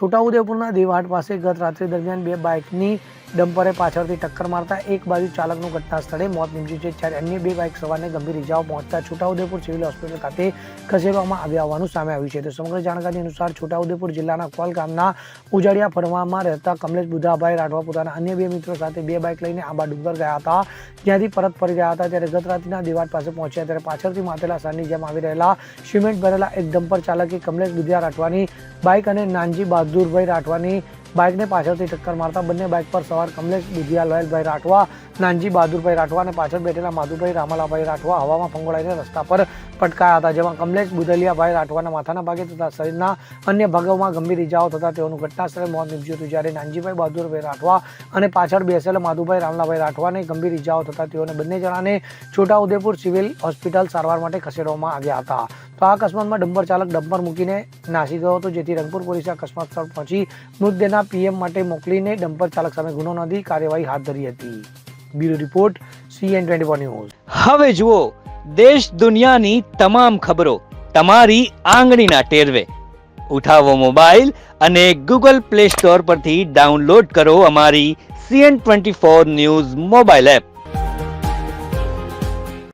છોટાઉદેપુરના દેવહાટ પાસે ગત રાત્રિ દરમિયાન બે બાઇકની ડમ્પરે પાછળથી ટક્કર મારતા એક બાજુ ચાલકનું ઘટના સ્થળે મોત નીપજ્યું છે, જ્યારે અન્ય બે બાઇક સવારને ગંભીર ઇજાઓ પહોંચતા છોટાઉદેપુર સિવિલ હોસ્પિટલ ખાતે ખસેડવામાં આવ્યા હોવાનું સામે આવ્યું છે. તો સમગ્ર જાણકારી અનુસાર છોટાઉદેપુર જિલ્લાના કોલ ગામના ઉજાડિયા ફળવામાં રહેતા કમલેશ બુધાભાઈ રાઠવા પોતાના અન્ય બે મિત્રો સાથે બે બાઇક લઈને આંબા ડુંગર ગયા હતા, જ્યાંથી પરત ફરી રહ્યા હતા. ત્યારે ગત રાત્રિના દેવાટ પાસે પહોંચ્યા ત્યારે પાછળથી માતેલા સારની જેમ આવી રહેલા સિમેન્ટ ભરેલા એક ડમ્પર ચાલકે કમલેશ બુધિયા રાઠવાની બાઇક અને નાનજી બહાદુરભાઈ રાઠવાની બાઇકને પાછળથી ટક્કર મારતા બંને બાઇક પર સવાર કમલેશ બુધિયા લોયલભાઈ રાઠવા, નાનજી બહાદુરભાઈ રાઠવા અને પાછળ બેઠેલા માધુભાઈ રામાલાભાઈ રાઠવા હવામાં ફંગોળાઈને રસ્તા પર પટકાયા હતા, જેમાં કમલેશ બુધલિયાભાઈ રાઠવાના માથાના ભાગે તથા શરીરના અન્ય ભાગોમાં ગંભીર ઇજાઓ થતા તેઓનું ઘટના સ્થળે મોત નીપજ્યું હતું. જ્યારે નાનજીભાઈ બહાદુરભાઈ રાઠવા અને પાછળ બેસેલા માધુભાઈ રામલાભાઈ રાઠવાને ગંભીર ઇજાઓ થતા તેઓને બંને જણાને છોટાઉદેપુર સિવિલ હોસ્પિટલ સારવાર માટે ખસેડવામાં આવ્યા હતા. તો આ અકસ્માતમાં ડમ્પર ચાલક ડમ્પર મૂકીને નાસી ગયો હતો, જેથી રંગપુર પોલીસે અકસ્માત સ્થળ પહોંચી મૃતદેહના પીએમ માટે મોકલીને ડમ્પર ચાલક સામે ગુનો નોંધી કાર્યવાહી હાથ ધરી હતી. Bureau report CN24 news. હવે જુઓ દેશ દુનિયાની તમામ ખબરો તમારી આંગળીના ટેરવે. ઉઠાવો મોબાઈલ અને Google Play Store પરથી ડાઉનલોડ કરો અમારી CN24 ન્યૂઝ મોબાઈલ એપ.